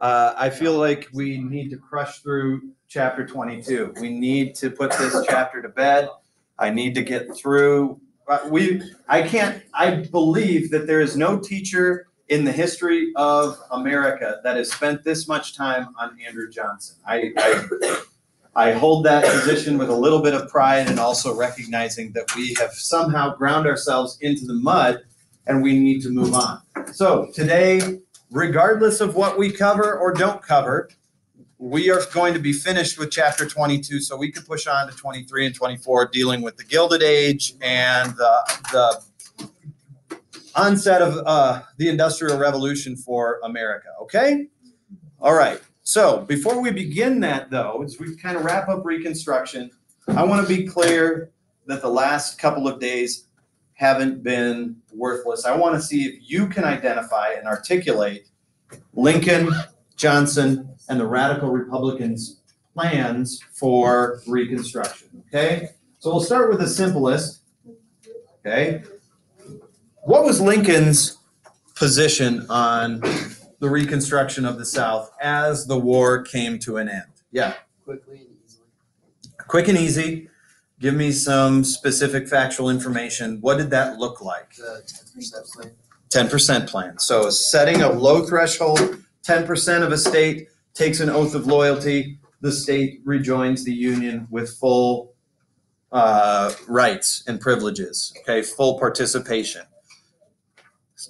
I feel like we need to crush through chapter 22. We need to put this chapter to bed. I need to get through. I believe that there is no teacher in the history of America that has spent this much time on Andrew Johnson. I hold that position with a little bit of pride, and also recognizing that we have somehow ground ourselves into the mud and we need to move on. So today, regardless of what we cover or don't cover, we are going to be finished with chapter 22, so we can push on to 23 and 24, dealing with the Gilded Age and the onset of the Industrial Revolution for America, okay? All right, so before we begin that, though, as we kind of wrap up Reconstruction, I want to be clear that the last couple of days haven't been worthless. I want to see if you can identify and articulate Lincoln, Johnson, and the Radical Republicans' plans for Reconstruction, okay? So we'll start with the simplest, okay? What was Lincoln's position on the Reconstruction of the South as the war came to an end? Yeah. Quickly and easily. Quick and easy. Give me some specific factual information. What did that look like? The 10% plan. 10% plan. So setting a low threshold, 10% of a state takes an oath of loyalty. The state rejoins the Union with full rights and privileges, okay, full participation.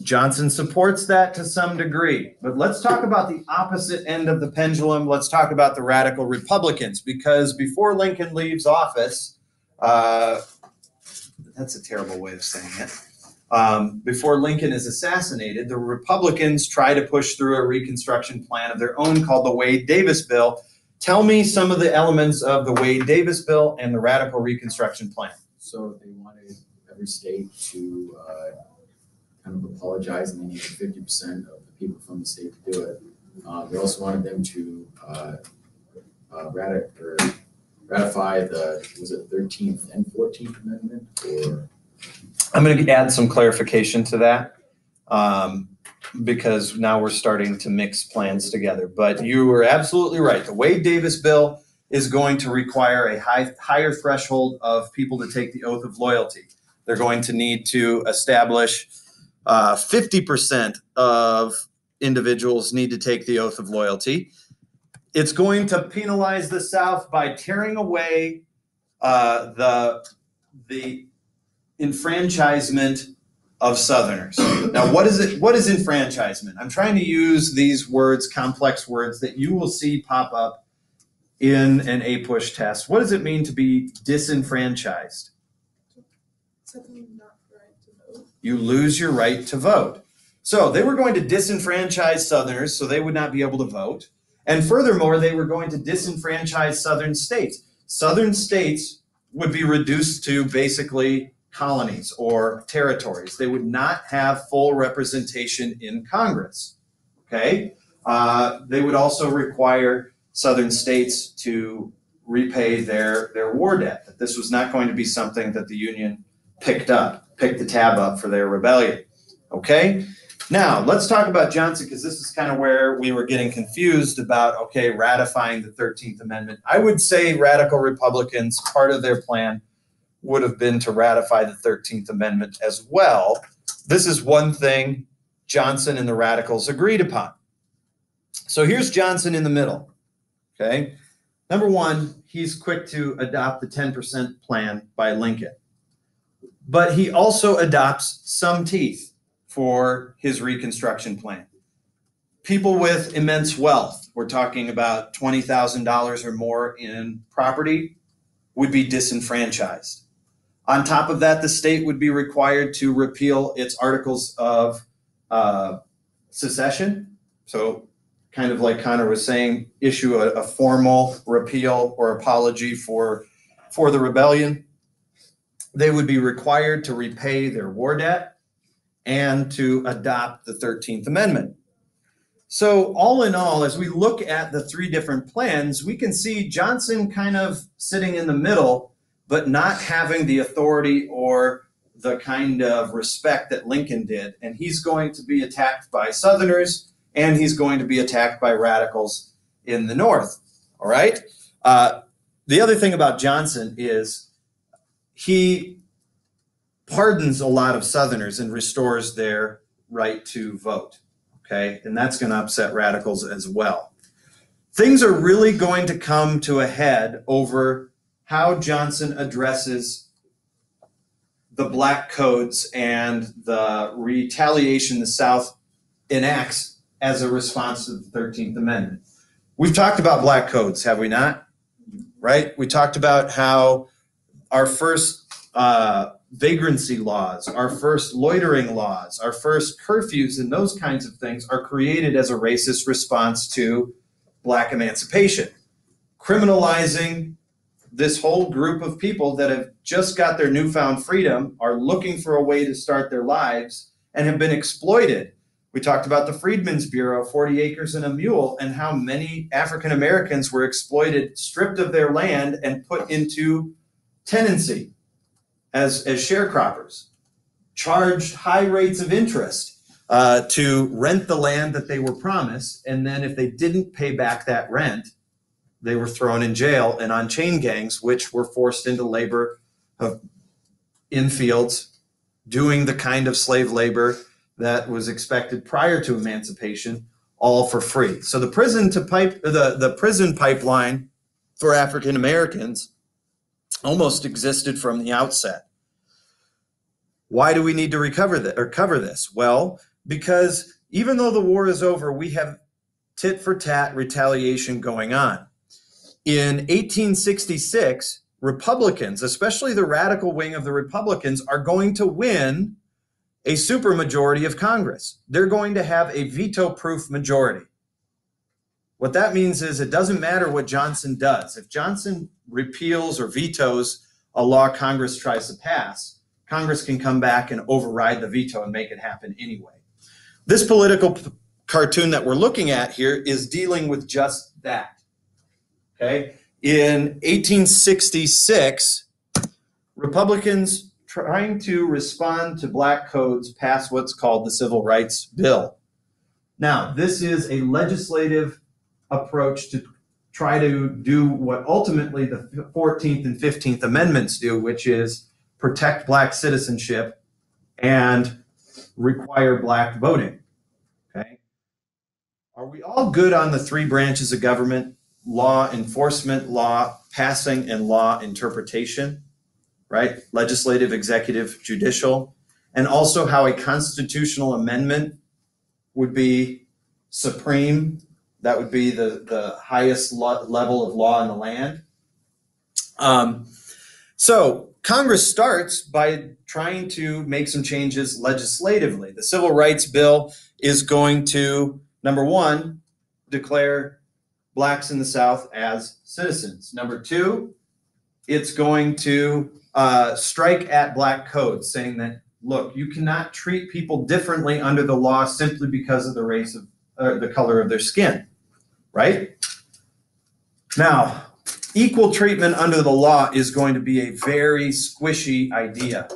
Johnson supports that to some degree, but let's talk about the opposite end of the pendulum. Let's talk about the Radical Republicans, because before Lincoln leaves office, that's a terrible way of saying it. Before Lincoln is assassinated, the Republicans try to push through a Reconstruction plan of their own called the Wade-Davis Bill. Tell me some of the elements of the Wade-Davis Bill and the Radical Reconstruction plan. So they wanted every state to kind of apologize, and they needed 50% of the people from the state to do it. They also wanted them to ratify the, was it 13th and 14th Amendment? Or I'm going to add some clarification to that, because now we're starting to mix plans together. But you were absolutely right. The Wade-Davis Bill is going to require a higher threshold of people to take the oath of loyalty. They're going to need to establish 50% of individuals need to take the oath of loyalty. It's going to penalize the South by tearing away the enfranchisement of Southerners. Now, what is it? What is enfranchisement? I'm trying to use these words, complex words that you will see pop up in an APUSH test. What does it mean to be disenfranchised? You lose your right to vote. So they were going to disenfranchise Southerners so they would not be able to vote. And furthermore, they were going to disenfranchise Southern states. Southern states would be reduced to basically colonies or territories. They would not have full representation in Congress, okay? They would also require Southern states to repay their war debt. That this was not going to be something that the Union picked the tab up for their rebellion, okay? Now, let's talk about Johnson, because this is kind of where we were getting confused about, okay, ratifying the 13th Amendment. I would say Radical Republicans, part of their plan would have been to ratify the 13th Amendment as well. This is one thing Johnson and the Radicals agreed upon. So here's Johnson in the middle, okay? Number one, he's quick to adopt the 10% plan by Lincoln. But he also adopts some teeth for his Reconstruction plan. People with immense wealth, we're talking about $20,000 or more in property, would be disenfranchised. On top of that, the state would be required to repeal its articles of secession. So kind of like Connor was saying, issue a formal repeal or apology for the rebellion. They would be required to repay their war debt and to adopt the 13th Amendment. So all in all, as we look at the three different plans, we can see Johnson kind of sitting in the middle, but not having the authority or the kind of respect that Lincoln did. And he's going to be attacked by Southerners and he's going to be attacked by radicals in the North. All right? The other thing about Johnson is he pardons a lot of Southerners and restores their right to vote. Okay? And that's going to upset radicals as well. Things are really going to come to a head over how Johnson addresses the black codes and the retaliation the South enacts as a response to the 13th Amendment. We've talked about black codes, have we not? Right? We talked about how our first vagrancy laws, our first loitering laws, our first curfews and those kinds of things are created as a racist response to black emancipation. Criminalizing this whole group of people that have just got their newfound freedom, are looking for a way to start their lives, and have been exploited. We talked about the Freedmen's Bureau, 40 acres and a mule, and how many African Americans were exploited, stripped of their land, and put into tenancy as sharecroppers, charged high rates of interest to rent the land that they were promised, and then if they didn't pay back that rent, they were thrown in jail and on chain gangs, which were forced into labor in fields, doing the kind of slave labor that was expected prior to emancipation, all for free. So the prison pipeline for African Americans almost existed from the outset. Why do we need to cover this? Well, because even though the war is over, we have tit for tat retaliation going on. In 1866, Republicans, especially the radical wing of the Republicans, are going to win a supermajority of Congress. They're going to have a veto-proof majority. What that means is it doesn't matter what Johnson does. If Johnson repeals or vetoes a law Congress tries to pass, Congress can come back and override the veto and make it happen anyway. This political cartoon that we're looking at here is dealing with just that. Okay. In 1866, Republicans trying to respond to black codes passed what's called the Civil Rights Bill. Now, this is a legislative approach to try to do what ultimately the 14th and 15th Amendments do, which is protect black citizenship and require black voting. Okay. Are we all good on the three branches of government? Law enforcement, law passing, and law interpretation, right? Legislative, executive, judicial, and also how a constitutional amendment would be supreme. That would be the highest level of law in the land. So Congress starts by trying to make some changes legislatively. The Civil Rights Bill is going to, number one, declare blacks in the South as citizens. Number two, it's going to strike at black codes, saying that, look, you cannot treat people differently under the law simply because of the race of the color of their skin, right? Now, equal treatment under the law is going to be a very squishy idea.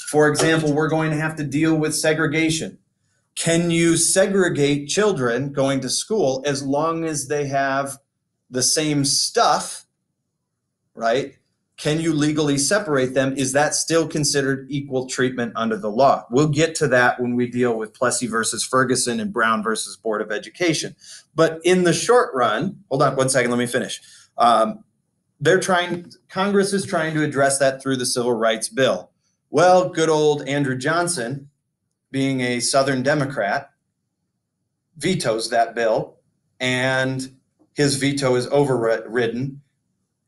For example, we're going to have to deal with segregation. Can you segregate children going to school as long as they have the same stuff, right? Can you legally separate them? Is that still considered equal treatment under the law? We'll get to that when we deal with Plessy versus Ferguson and Brown versus Board of Education. But in the short run, hold on one second, let me finish. Congress is trying to address that through the Civil Rights Bill. Well, good old Andrew Johnson, being a Southern Democrat, vetoes that bill, and his veto is overridden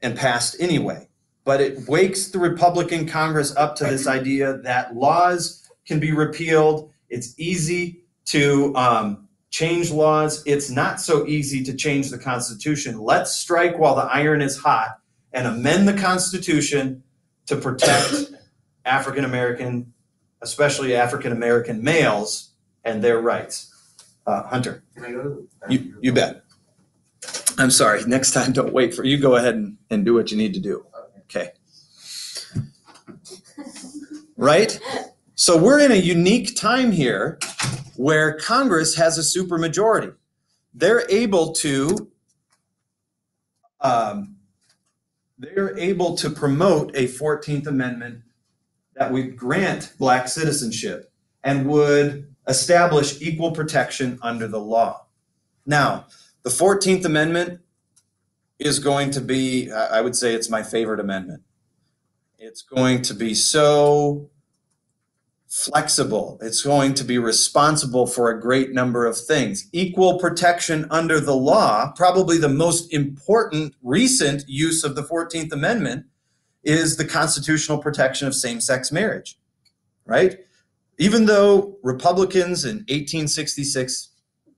and passed anyway. But it wakes the Republican Congress up to this idea that laws can be repealed. It's easy to change laws. It's not so easy to change the Constitution. Let's strike while the iron is hot and amend the Constitution to protect African American, especially African American males, and their rights. Hunter, Can I go to you bet. I'm sorry. Next time, don't wait for you. Go ahead and do what you need to do. Okay. Right? So we're in a unique time here where Congress has a supermajority. They're able to promote a 14th Amendment that would grant Black citizenship and would establish equal protection under the law. Now, the 14th Amendment is going to be, I would say it's my favorite amendment. It's going to be so flexible. It's going to be responsible for a great number of things. Equal protection under the law, probably the most important recent use of the 14th Amendment, is the constitutional protection of same-sex marriage, right? Even though Republicans in 1866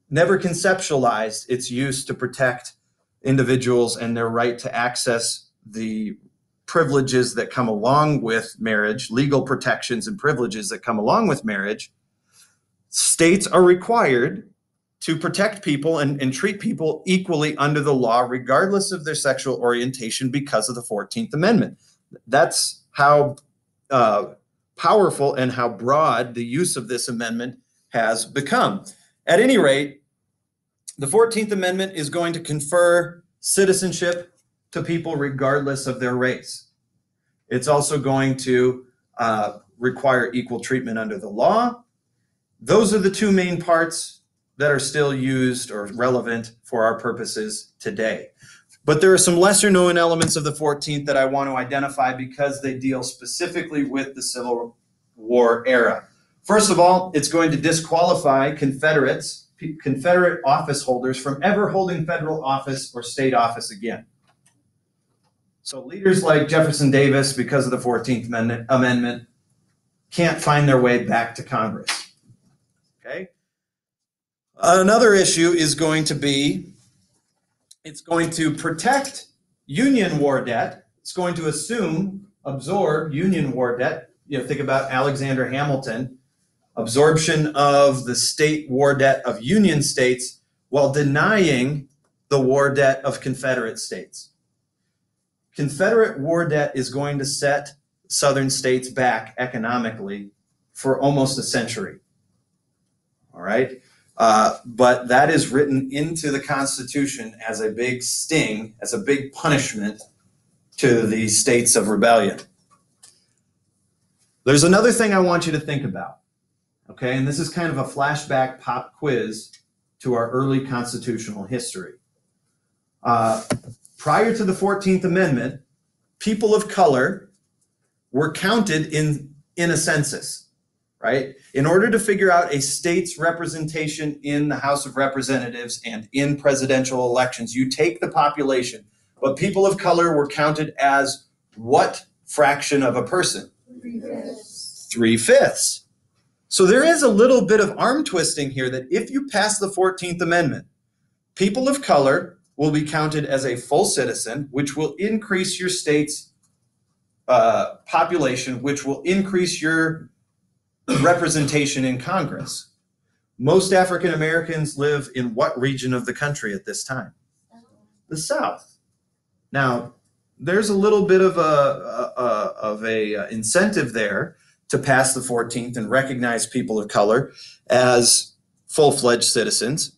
never conceptualized its use to protect individuals and their right to access the privileges that come along with marriage, legal protections and privileges that come along with marriage, states are required to protect people and treat people equally under the law, regardless of their sexual orientation, because of the 14th Amendment. That's how powerful and how broad the use of this amendment has become. At any rate, the 14th Amendment is going to confer citizenship to people regardless of their race. It's also going to require equal treatment under the law. Those are the two main parts that are still used or relevant for our purposes today. But there are some lesser known elements of the 14th that I want to identify because they deal specifically with the Civil War era. First of all, it's going to disqualify Confederate office holders from ever holding federal office or state office again. So leaders like Jefferson Davis, because of the 14th Amendment, can't find their way back to Congress. Okay? Another issue is going to be, it's going to protect Union war debt. It's going to absorb Union war debt. You know, think about Alexander Hamilton, absorption of the state war debt of Union states while denying the war debt of Confederate states. Confederate war debt is going to set Southern states back economically for almost a century. All right? But that is written into the Constitution as a big sting, as a big punishment to the states of rebellion. There's another thing I want you to think about, okay? And this is kind of a flashback pop quiz to our early constitutional history. Prior to the 14th Amendment, people of color were counted in a census. Right? In order to figure out a state's representation in the House of Representatives and in presidential elections, you take the population. But people of color were counted as what fraction of a person? 3/5. 3/5. So there is a little bit of arm twisting here that if you pass the 14th Amendment, people of color will be counted as a full citizen, which will increase your state's population, which will increase your representation in Congress. Most African Americans live in what region of the country at this time? The South. Now, there's a little bit of a incentive there to pass the 14th and recognize people of color as full-fledged citizens,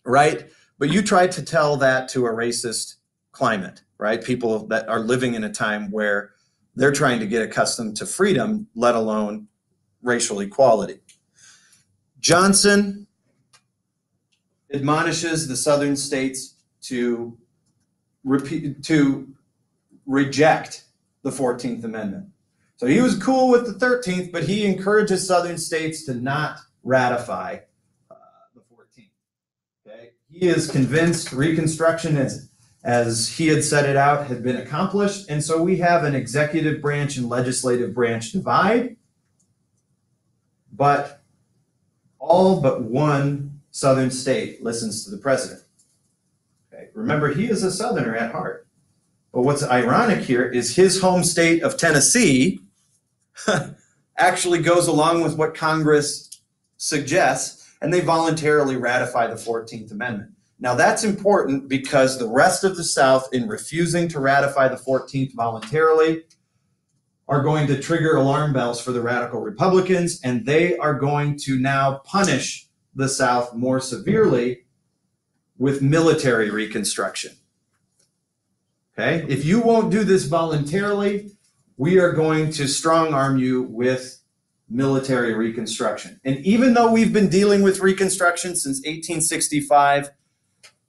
right? But you try to tell that to a racist climate, right? People that are living in a time where they're trying to get accustomed to freedom, let alone racial equality. Johnson admonishes the southern states to reject the 14th Amendment. So he was cool with the 13th, but he encourages southern states to not ratify the 14th. Okay? He is convinced Reconstruction, as he had set it out, had been accomplished, and so we have an executive branch and legislative branch divide. But all but one southern state listens to the president. Okay. Remember, he is a southerner at heart. But what's ironic here is his home state of Tennessee actually goes along with what Congress suggests, and they voluntarily ratify the 14th Amendment. Now that's important because the rest of the South, in refusing to ratify the 14th voluntarily, are going to trigger alarm bells for the radical Republicans, and they are going to now punish the South more severely with military reconstruction. Okay? If you won't do this voluntarily, we are going to strong arm you with military reconstruction. And even though we've been dealing with reconstruction since 1865,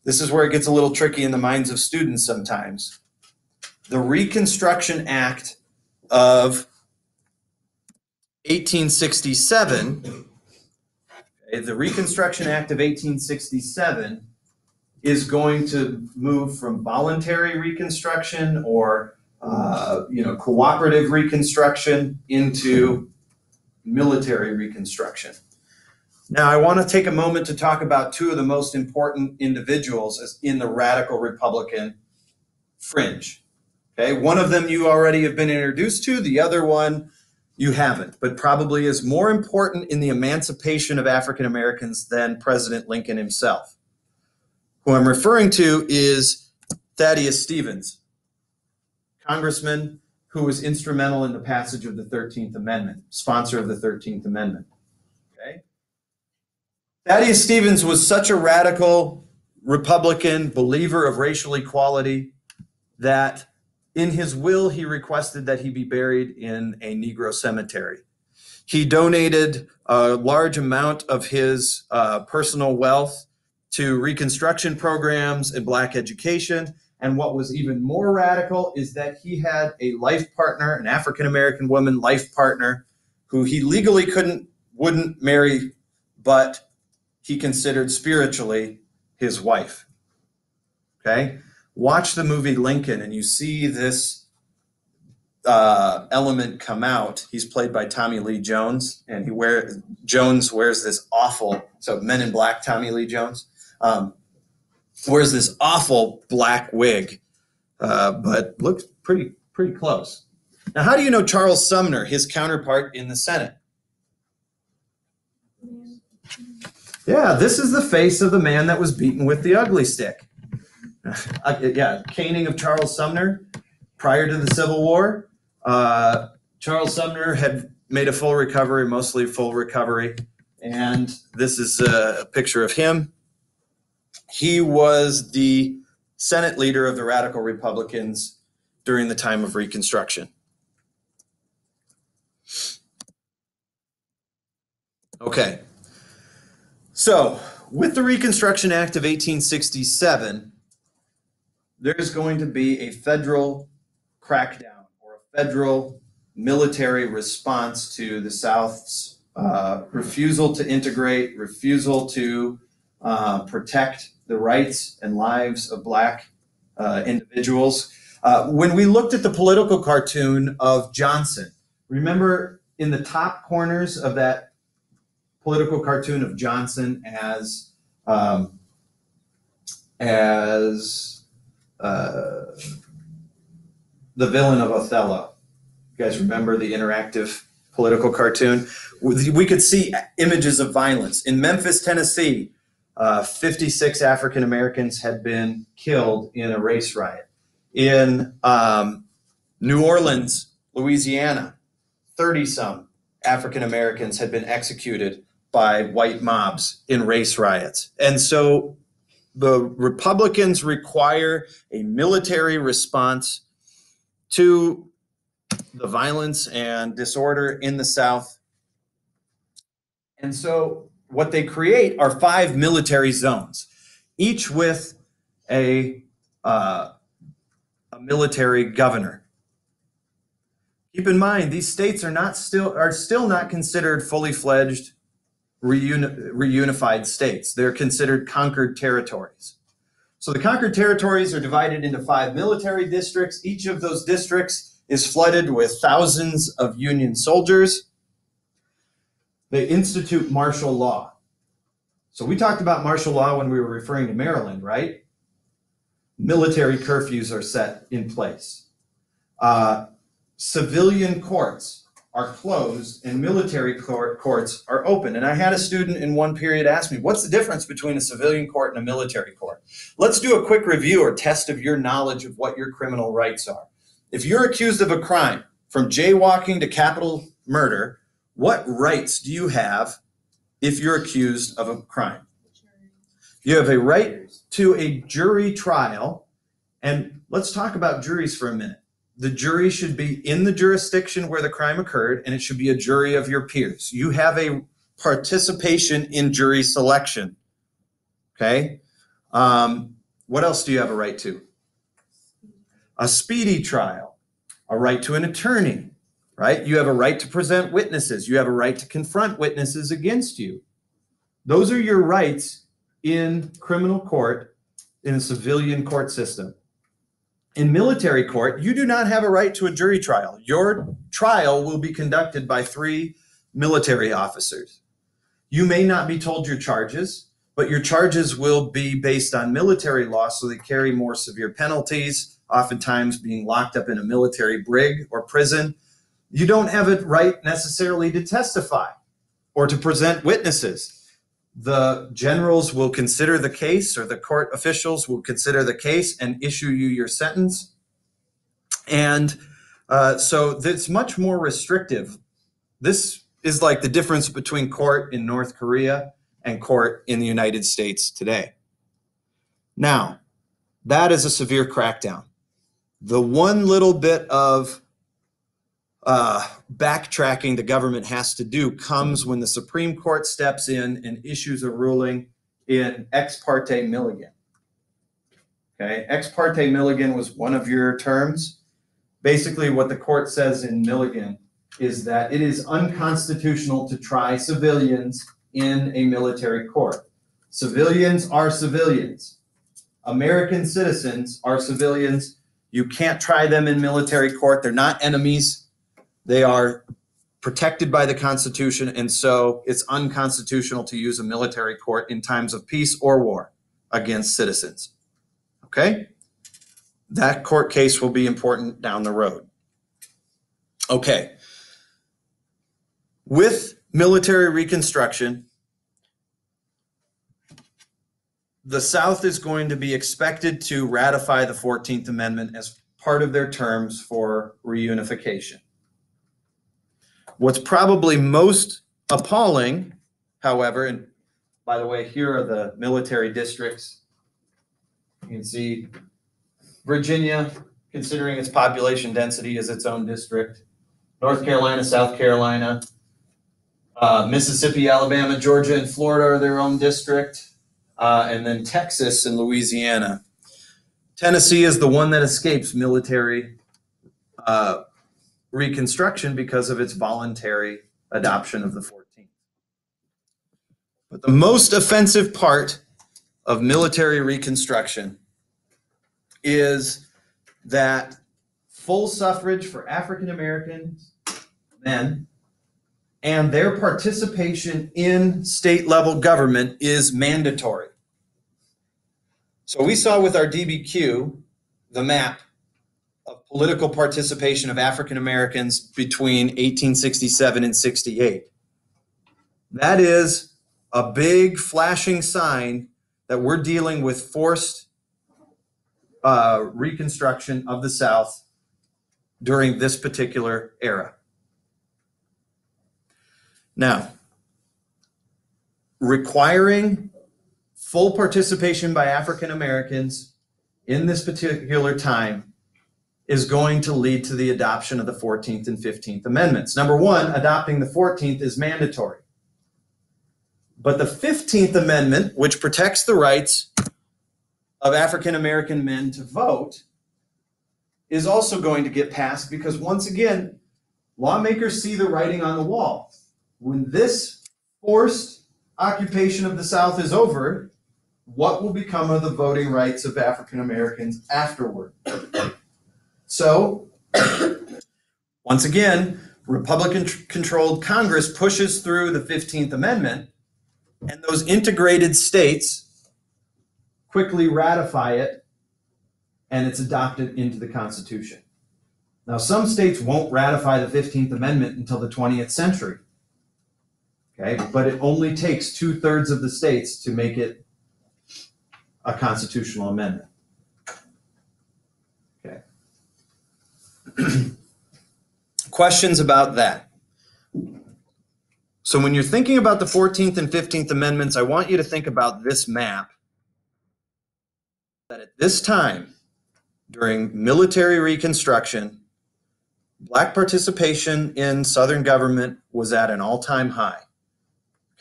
this is where it gets a little tricky in the minds of students sometimes. The Reconstruction Act of 1867, the Reconstruction Act of 1867 is going to move from voluntary reconstruction or cooperative reconstruction into military reconstruction. Now, I want to take a moment to talk about two of the most important individuals in the radical Republican fringe. Okay, one of them you already have been introduced to, the other one you haven't, but probably is more important in the emancipation of African Americans than President Lincoln himself. Who I'm referring to is Thaddeus Stevens, congressman who was instrumental in the passage of the 13th Amendment, sponsor of the 13th Amendment. Okay? Thaddeus Stevens was such a radical Republican believer of racial equality that in his will he requested that he be buried in a Negro cemetery. He donated a large amount of his personal wealth to Reconstruction programs and Black education. And what was even more radical is that he had a life partner, an African-American woman life partner, who he legally wouldn't marry, but he considered spiritually his wife. Okay? Watch the movie Lincoln and you see this element come out. He's played by Tommy Lee Jones, and Jones wears this awful, so Men in Black, Tommy Lee Jones, wears this awful black wig, but looks pretty close. Now, how do you know Charles Sumner, his counterpart in the Senate? Yeah, this is the face of the man that was beaten with the ugly stick. Caning of Charles Sumner prior to the Civil War. Charles Sumner had made a full recovery, mostly full recovery, and this is a picture of him. He was the Senate leader of the Radical Republicans during the time of Reconstruction. Okay, so with the Reconstruction Act of 1867, there's going to be a federal crackdown or a federal military response to the South's refusal to integrate, refusal to protect the rights and lives of Black individuals. When we looked at the political cartoon of Johnson, remember in the top corners of that political cartoon of Johnson as the villain of Othello. You guys remember the interactive political cartoon? We could see images of violence. In Memphis, Tennessee, 56 African Americans had been killed in a race riot. In New Orleans, Louisiana, 30-some African Americans had been executed by white mobs in race riots. And so the Republicans require a military response to the violence and disorder in the South. And so what they create are 5 military zones, each with a military governor. Keep in mind, these states are still not considered fully fledged reunified states. They're considered conquered territories. So the conquered territories are divided into 5 military districts. Each of those districts is flooded with thousands of Union soldiers. They institute martial law. So we talked about martial law when we were referring to Maryland, right? Military curfews are set in place. Civilian courts are closed and military courts are open. And I had a student in one period ask me, what's the difference between a civilian court and a military court? Let's do a quick review or test of your knowledge of what your criminal rights are. If you're accused of a crime, from jaywalking to capital murder, what rights do you have if you're accused of a crime? You have a right to a jury trial. And let's talk about juries for a minute. The jury should be in the jurisdiction where the crime occurred, and it should be a jury of your peers. You have a participation in jury selection. Okay? What else do you have a right to? A speedy trial, a right to an attorney, right? You have a right to present witnesses. You have a right to confront witnesses against you. Those are your rights in criminal court, in a civilian court system. In military court, you do not have a right to a jury trial. Your trial will be conducted by 3 military officers. You may not be told your charges, but your charges will be based on military law, so they carry more severe penalties, oftentimes being locked up in a military brig or prison. You don't have a right necessarily to testify or to present witnesses. The generals will consider the case, or the court officials will consider the case and issue you your sentence. And so it's much more restrictive. This is like the difference between court in North Korea and court in the United States today. Now, that is a severe crackdown. The one little bit of backtracking the government has to do comes when the Supreme Court steps in and issues a ruling in Ex parte Milligan. Okay, Ex parte Milligan was one of your terms. Basically, what the court says in Milligan is that it is unconstitutional to try civilians in a military court. Civilians are civilians. American citizens are civilians. You can't try them in military court. They're not enemies. They are protected by the Constitution, and so it's unconstitutional to use a military court in times of peace or war against citizens. Okay? That court case will be important down the road. Okay. With military reconstruction, the South is going to be expected to ratify the 14th Amendment as part of their terms for reunification. What's probably most appalling, however, and by the way, here are the military districts. You can see Virginia, considering its population density, is its own district. North Carolina, South Carolina, Mississippi, Alabama, Georgia, and Florida are their own district. And then Texas and Louisiana. Tennessee is the one that escapes military reconstruction because of its voluntary adoption of the 14th. But the most offensive part of military reconstruction is that full suffrage for African American men and their participation in state level government is mandatory. So we saw with our DBQ the map of political participation of African Americans between 1867 and 68. That is a big flashing sign that we're dealing with forced reconstruction of the South during this particular era. Now, requiring full participation by African Americans in this particular time is going to lead to the adoption of the 14th and 15th Amendments. Number one, adopting the 14th is mandatory. But the 15th Amendment, which protects the rights of African American men to vote, is also going to get passed because, once again, lawmakers see the writing on the wall. When this forced occupation of the South is over, what will become of the voting rights of African Americans afterward? So, once again, Republican-controlled Congress pushes through the 15th Amendment, and those integrated states quickly ratify it, and it's adopted into the Constitution. Now, some states won't ratify the 15th Amendment until the 20th century. Okay, but it only takes 2/3 of the states to make it a constitutional amendment. Okay. Questions about that? So when you're thinking about the 14th and 15th Amendments, I want you to think about this map. That at this time, during military Reconstruction, Black participation in Southern government was at an all-time high.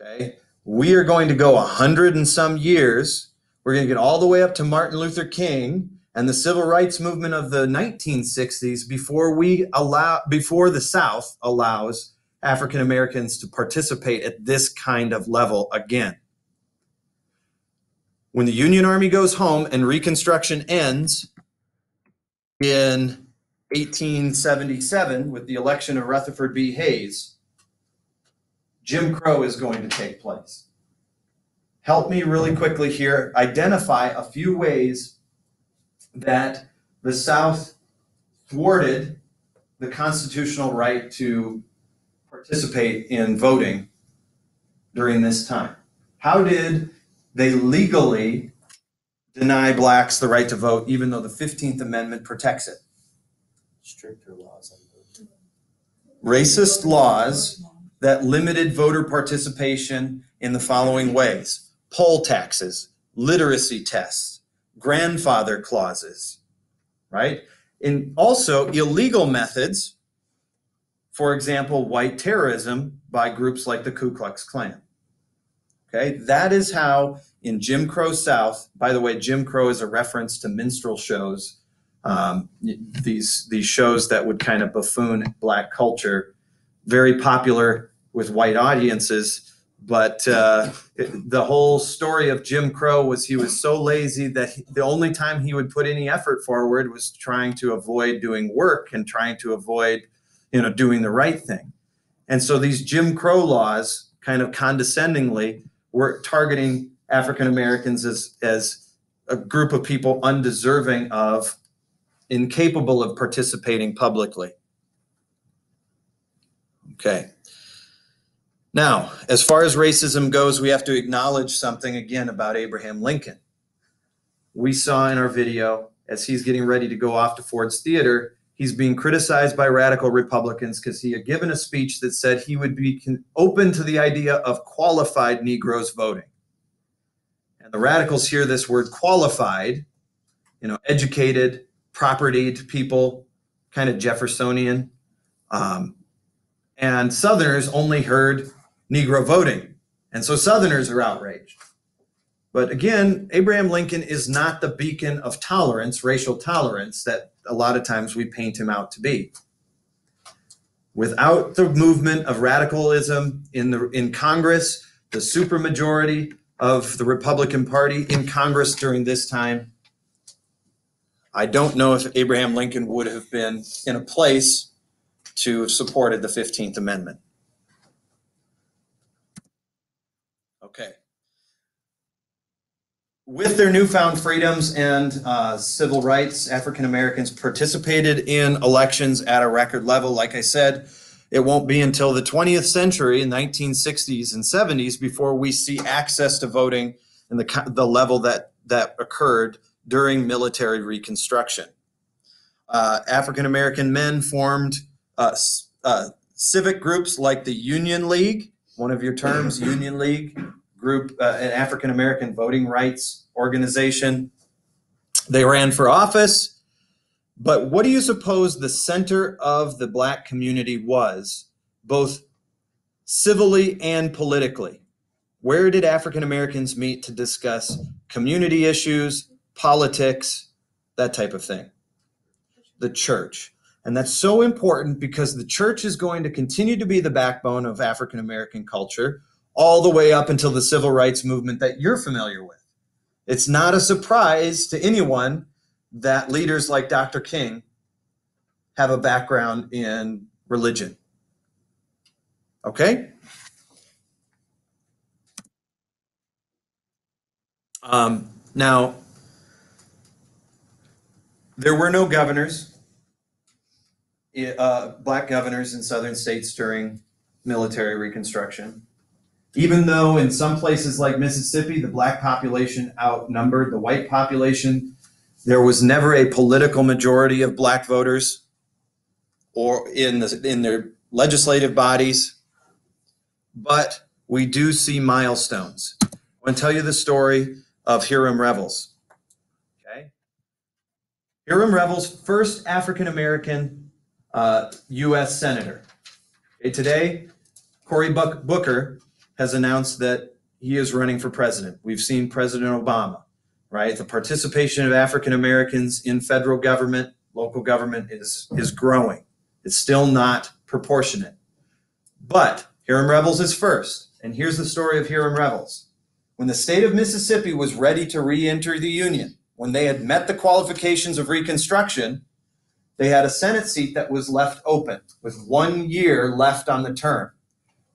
Okay, we are going to go 100 and some years. We're going to get all the way up to Martin Luther King and the civil rights movement of the 1960s before the South allows African Americans to participate at this kind of level again. When the Union Army goes home and Reconstruction ends in 1877 with the election of Rutherford B. Hayes, Jim Crow is going to take place. Help me really quickly here identify a few ways that the South thwarted the constitutional right to participate in voting during this time. How did they legally deny blacks the right to vote even though the 15th Amendment protects it? Stricter laws on voting. Racist laws that limited voter participation in the following ways: poll taxes, literacy tests, grandfather clauses, right? And also illegal methods, for example, white terrorism by groups like the Ku Klux Klan. Okay, that is how in Jim Crow South, by the way, Jim Crow is a reference to minstrel shows, these shows that would kind of buffoon black culture, very popular with white audiences. But the whole story of Jim Crow was he was so lazy that the only time he would put any effort forward was trying to avoid doing work and trying to avoid, doing the right thing. And so these Jim Crow laws kind of condescendingly were targeting African Americans as a group of people undeserving of, incapable of participating publicly. Okay. Now, as far as racism goes, we have to acknowledge something again about Abraham Lincoln. We saw in our video, as he's getting ready to go off to Ford's Theater, he's being criticized by radical Republicans because he had given a speech that said he would be open to the idea of qualified Negroes voting. And the radicals hear this word qualified, educated, propertied people, kind of Jeffersonian. And Southerners only heard Negro voting. And so Southerners are outraged. But again, Abraham Lincoln is not the beacon of tolerance, racial tolerance, that a lot of times we paint him out to be. Without the movement of radicalism in Congress, the supermajority of the Republican Party in Congress during this time, I don't know if Abraham Lincoln would have been in a place to have supported the 15th Amendment. Okay. With their newfound freedoms and civil rights, African Americans participated in elections at a record level. Like I said, it won't be until the 20th century, in 1960s and 70s, before we see access to voting in the level that occurred during military Reconstruction. African American men formed civic groups like the Union League, one of your terms, Union League group, an African American voting rights organization. They ran for office, but what do you suppose the center of the black community was, both civilly and politically? Where did African Americans meet to discuss community issues, politics, that type of thing? The church. And that's so important because the church is going to continue to be the backbone of African American culture all the way up until the civil rights movement that you're familiar with. It's not a surprise to anyone that leaders like Dr. King have a background in religion. Okay? Now, there were no governors, black governors in southern states during military Reconstruction. Even though in some places like Mississippi, the black population outnumbered the white population, there was never a political majority of black voters. or in their legislative bodies, but we do see milestones. I want to tell you the story of Hiram Revels. Okay, Hiram Revels, first African-American U.S. Senator. Okay, today, Cory Booker has announced that he is running for president. We've seen President Obama, right? The participation of African-Americans in federal government, local government is growing. It's still not proportionate. But Hiram Revels is first. And here's the story of Hiram Revels. When the state of Mississippi was ready to re-enter the Union, when they had met the qualifications of Reconstruction, they had a Senate seat that was left open with 1 year left on the term.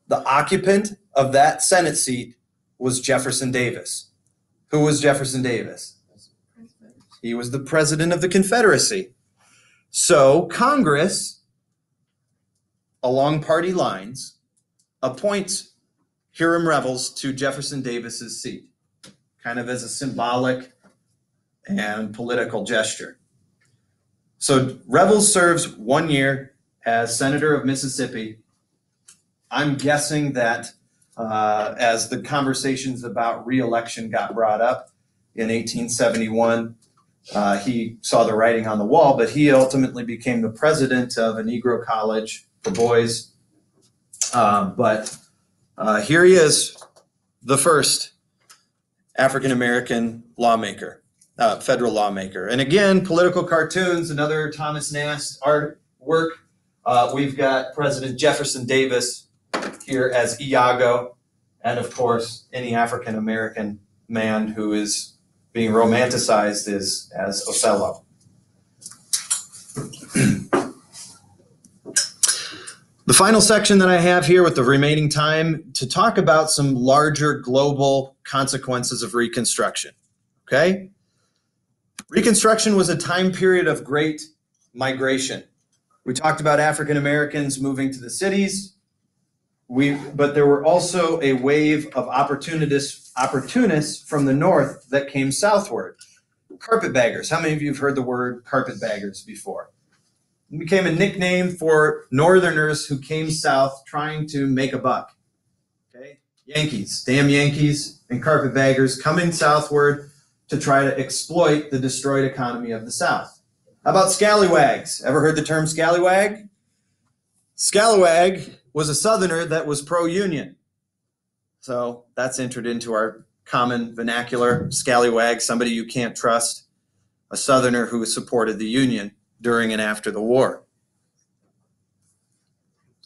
The occupant of that Senate seat was Jefferson Davis. Who was Jefferson Davis? He was the president of the Confederacy. So Congress, along party lines, appoints Hiram Revels to Jefferson Davis's seat, kind of as a symbolic and political gesture. So Revels serves 1 year as senator of Mississippi. I'm guessing that as the conversations about re-election got brought up in 1871, he saw the writing on the wall, but he ultimately became the president of a Negro college for boys. But here he is, the first African-American lawmaker, federal lawmaker. And again, political cartoons, another Thomas Nast artwork. We've got President Jefferson Davis here as Iago, and of course, any African-American man who is being romanticized is as Othello. The final section that I have here with the remaining time to talk about some larger global consequences of Reconstruction, okay? Reconstruction was a time period of great migration. We talked about African Americans moving to the cities, but there were also a wave of opportunists from the north that came southward. Carpetbaggers. How many of you have heard the word carpetbaggers before? It became a nickname for northerners who came south trying to make a buck. Okay? Yankees, damn Yankees, and carpetbaggers coming southward to try to exploit the destroyed economy of the South. How about scallywags? Ever heard the term scallywag? Scallywag was a southerner that was pro-union. So that's entered into our common vernacular. Scallywag, somebody you can't trust, a southerner who supported the Union during and after the war.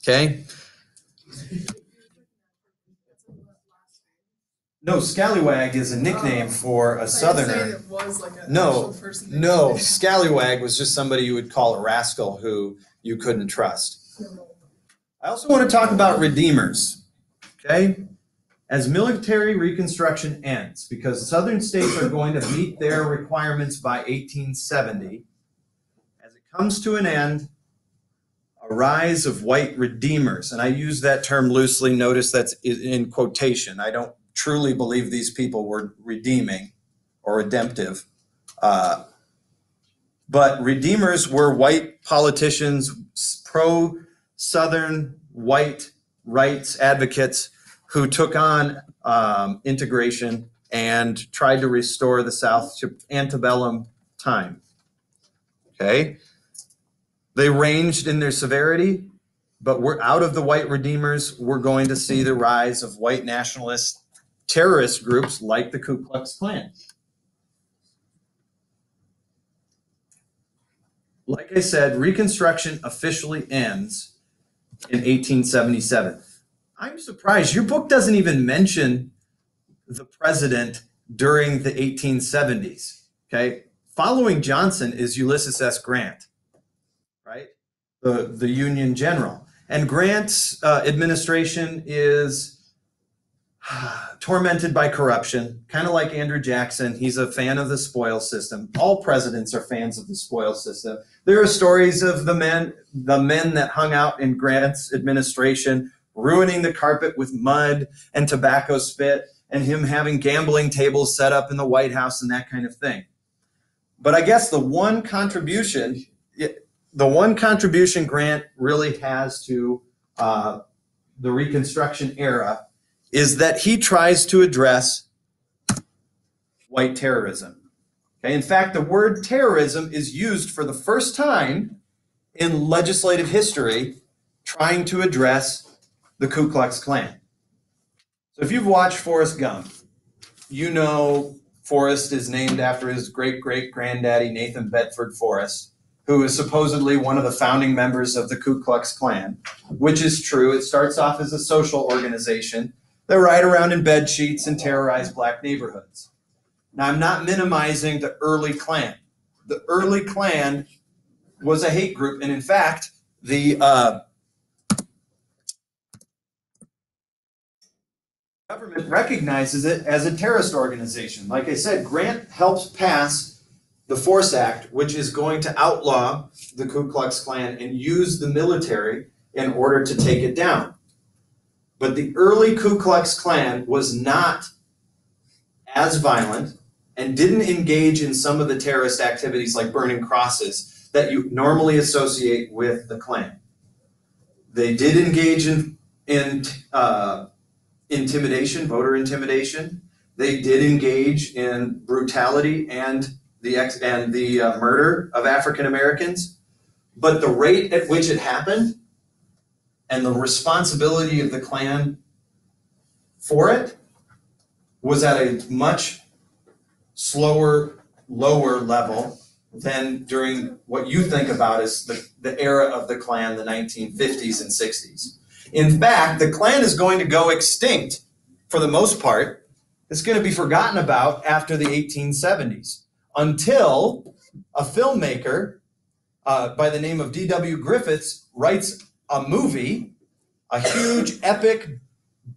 Okay? No, scallywag is a nickname for a southerner. It was like a No, first no, scallywag was just somebody you would call a rascal who you couldn't trust. I also want to talk about redeemers, okay? As military reconstruction ends, because southern states are going to meet their requirements by 1870, as it comes to an end, a rise of white redeemers, and I use that term loosely, notice that's in quotation. I don't truly believe these people were redeeming or redemptive, but redeemers were white politicians, pro-Southern white rights advocates who took on integration and tried to restore the South to antebellum time. Okay? They ranged in their severity, but we're out of the white redeemers. We're going to see the rise of white nationalist terrorist groups like the Ku Klux Klan. Like I said, Reconstruction officially ends in 1877. I'm surprised your book doesn't even mention the president during the 1870s. Okay, following Johnson is Ulysses S. Grant, right? The Union general, and Grant's administration is tormented by corruption, kind of like Andrew Jackson. He's a fan of the spoil system. All presidents are fans of the spoil system. There are stories of the men that hung out in Grant's administration ruining the carpet with mud and tobacco spit, and him having gambling tables set up in the White House and that kind of thing. But I guess the one contribution the one contribution Grant really has to the Reconstruction era is that he tries to address white terrorism. Okay? In fact, the word terrorism is used for the first time in legislative history trying to address the Ku Klux Klan. So if you've watched Forrest Gump, you know Forrest is named after his great-great-granddaddy, Nathan Bedford Forrest, who is supposedly one of the founding members of the Ku Klux Klan, which is true. It starts off as a social organization that ride around in bed sheets and terrorize black neighborhoods. Now, I'm not minimizing the early Klan. The early Klan was a hate group, and in fact, the government recognizes it as a terrorist organization. Like I said, Grant helps pass the Force Act, which is going to outlaw the Ku Klux Klan and use the military in order to take it down. But the early Ku Klux Klan was not as violent and didn't engage in some of the terrorist activities like burning crosses that you normally associate with the Klan. They did engage in intimidation, voter intimidation. They did engage in brutality and the murder of African Americans. But the rate at which it happened and the responsibility of the Klan for it was at a much slower, lower level than during what you think about as the era of the Klan, the 1950s and 60s. In fact, the Klan is going to go extinct for the most part. It's going to be forgotten about after the 1870s until a filmmaker by the name of D.W. Griffiths writes a movie, a huge epic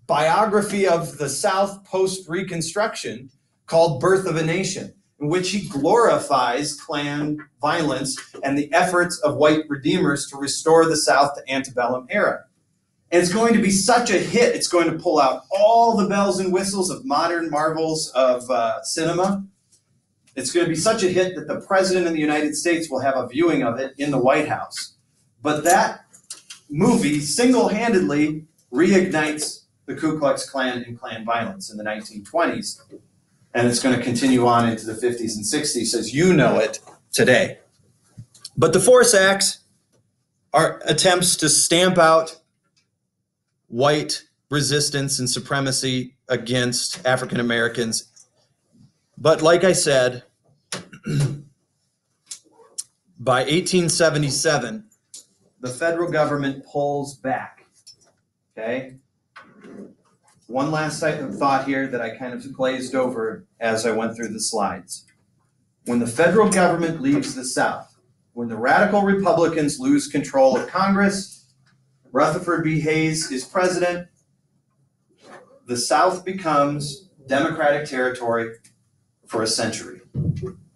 biography of the South post-Reconstruction called Birth of a Nation, in which he glorifies Klan violence and the efforts of white redeemers to restore the South to antebellum era. And it's going to be such a hit, it's going to pull out all the bells and whistles of modern marvels of cinema. It's going to be such a hit that the President of the United States will have a viewing of it in the White House. But that movie single-handedly reignites the Ku Klux Klan and Klan violence in the 1920s. And it's going to continue on into the 50s and 60s as you know it today. But the Force Acts are attempts to stamp out white resistance and supremacy against African Americans. But like I said, by 1877, the federal government pulls back, okay? One last thought here that I kind of glazed over as I went through the slides. When the federal government leaves the South, when the radical Republicans lose control of Congress, Rutherford B. Hayes is president, the South becomes Democratic territory for a century,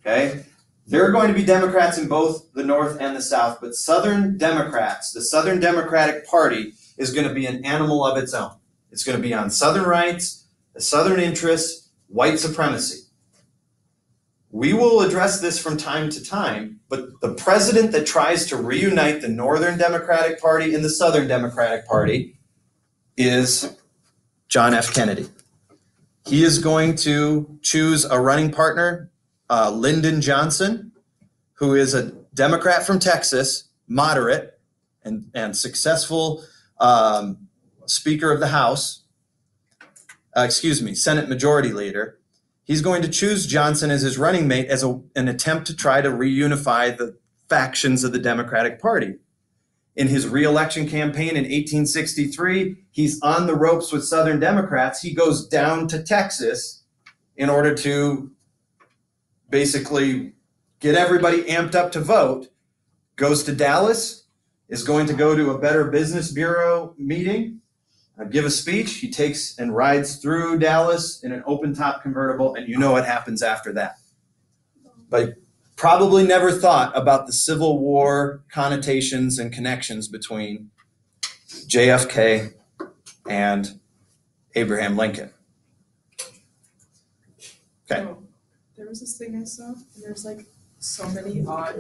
okay? There are going to be Democrats in both the North and the South, but Southern Democrats, the Southern Democratic Party, is going to be an animal of its own. It's going to be on Southern rights, the Southern interests, white supremacy. We will address this from time to time, but the president that tries to reunite the Northern Democratic Party and the Southern Democratic Party is John F. Kennedy. He is going to choose a running partner, Lyndon Johnson, who is a Democrat from Texas, moderate and successful Speaker of the House, Senate Majority Leader. He's going to choose Johnson as his running mate as an attempt to try to reunify the factions of the Democratic Party. In his re-election campaign in 1863, he's on the ropes with Southern Democrats. He goes down to Texas in order to basically get everybody amped up to vote, goes to Dallas, is going to go to a Better Business Bureau meeting, give a speech. He takes and rides through Dallas in an open-top convertible, and you know what happens after that. But probably never thought about the Civil War connotations and connections between JFK and Abraham Lincoln. Okay. So, there was this thing I saw, and there's like so many odd